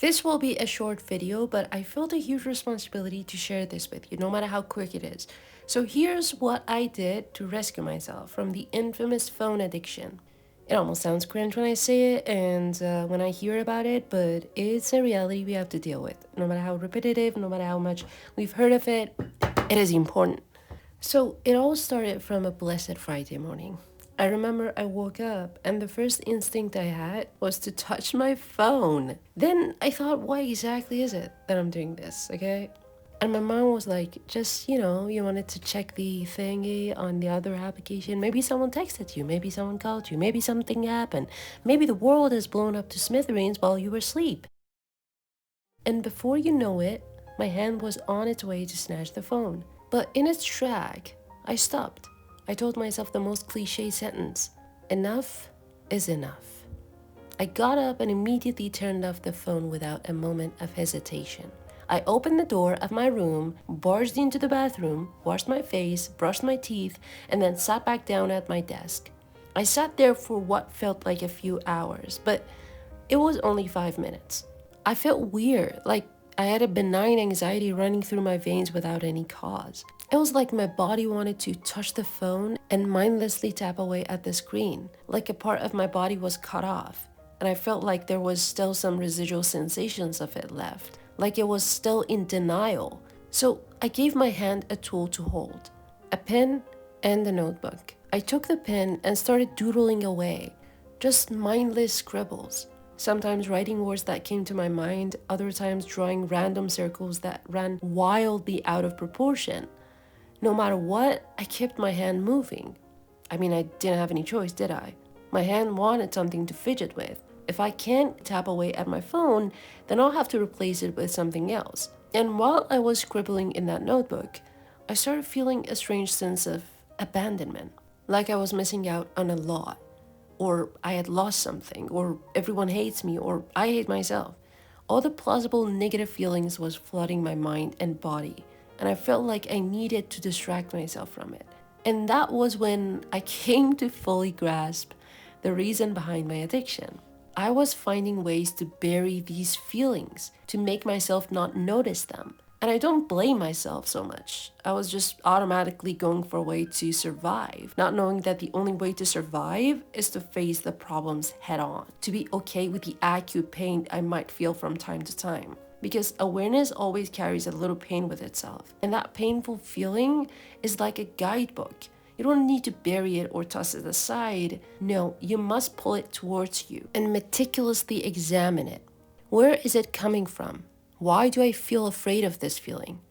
This will be a short video, but I felt a huge responsibility to share this with you, no matter how quick it is. So here's what I did to rescue myself from the infamous phone addiction. It almost sounds cringe when I say it and when I hear about it, but it's a reality we have to deal with. No matter how repetitive, no matter how much we've heard of it, it is important. So it all started from a blessed Friday morning. I remember I woke up and the first instinct I had was to touch my phone. Then I thought, why exactly is it that I'm doing this, okay? And my mom was like, just, you wanted to check the thingy on the other application. Maybe someone texted you, maybe someone called you, maybe something happened. Maybe the world has blown up to smithereens while you were asleep. And before you know it, my hand was on its way to snatch the phone. But in its track, I stopped. I told myself the most cliche sentence: enough is enough. I got up and immediately turned off the phone without a moment of hesitation. I opened the door of my room, barged into the bathroom, washed my face, brushed my teeth, and then sat back down at my desk. I sat there for what felt like a few hours, but it was only 5 minutes. I felt weird, like I had a benign anxiety running through my veins without any cause. It was like my body wanted to touch the phone and mindlessly tap away at the screen, like a part of my body was cut off, and I felt like there was still some residual sensations of it left, like it was still in denial. So I gave my hand a tool to hold, a pen and a notebook. I took the pen and started doodling away, just mindless scribbles. Sometimes writing words that came to my mind, other times drawing random circles that ran wildly out of proportion. No matter what, I kept my hand moving. I mean, I didn't have any choice, did I? My hand wanted something to fidget with. If I can't tap away at my phone, then I'll have to replace it with something else. And while I was scribbling in that notebook, I started feeling a strange sense of abandonment, like I was missing out on a lot, or I had lost something, or everyone hates me, or I hate myself. All the plausible negative feelings was flooding my mind and body, and I felt like I needed to distract myself from it. And that was when I came to fully grasp the reason behind my addiction. I was finding ways to bury these feelings, to make myself not notice them. And I don't blame myself so much. I was just automatically going for a way to survive, not knowing that the only way to survive is to face the problems head on, to be okay with the acute pain I might feel from time to time. Because awareness always carries a little pain with itself, and that painful feeling is like a guidebook. You don't need to bury it or toss it aside. No, you must pull it towards you and meticulously examine it. Where is it coming from? Why do I feel afraid of this feeling?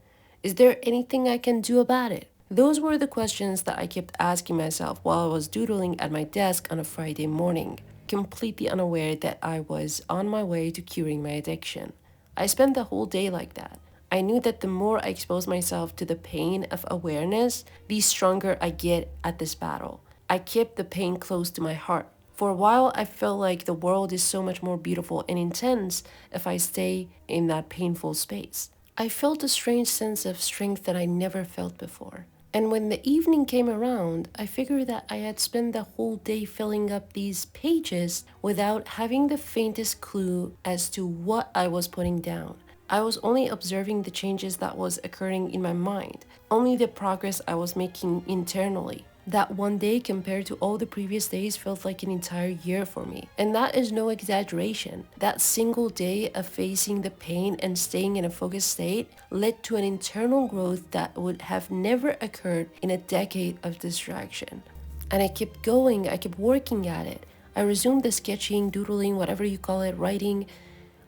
Is there anything I can do about it? Those were the questions that I kept asking myself while I was doodling at my desk on a Friday morning, completely unaware that I was on my way to curing my addiction. I spent the whole day like that. I knew that the more I expose myself to the pain of awareness, the stronger I get at this battle. I kept the pain close to my heart. For a while, I felt like the world is so much more beautiful and intense if I stay in that painful space. I felt a strange sense of strength that I never felt before. And when the evening came around, I figured that I had spent the whole day filling up these pages without having the faintest clue as to what I was putting down. I was only observing the changes that was occurring in my mind, only the progress I was making internally. That one day compared to all the previous days felt like an entire year for me. And that is no exaggeration. That single day of facing the pain and staying in a focused state led to an internal growth that would have never occurred in a decade of distraction. And I kept going, I kept working at it. I resumed the sketching, doodling, whatever you call it, writing,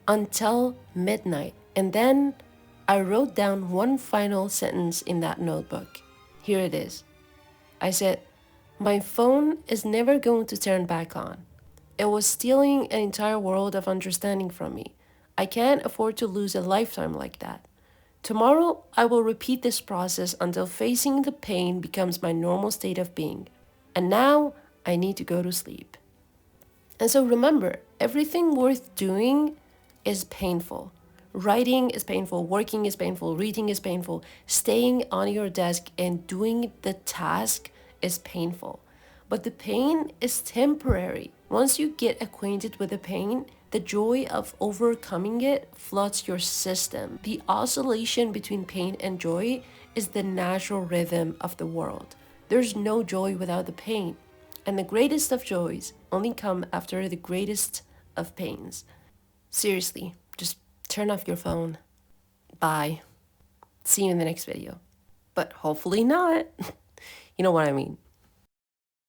until midnight. And then I wrote down one final sentence in that notebook. Here it is. I said, my phone is never going to turn back on. It was stealing an entire world of understanding from me. I can't afford to lose a lifetime like that. Tomorrow, I will repeat this process until facing the pain becomes my normal state of being. And now, I need to go to sleep. And so remember, everything worth doing is painful. Writing is painful, working is painful, reading is painful, staying on your desk and doing the task is painful. But the pain is temporary. Once you get acquainted with the The joy of overcoming it floods your system. The oscillation between pain and joy is the natural rhythm of the world. There's no joy without the pain. And the greatest of joys only come after the greatest of pains. Seriously, just turn off your phone. Bye. See you in the next video. But hopefully not. You know what I mean.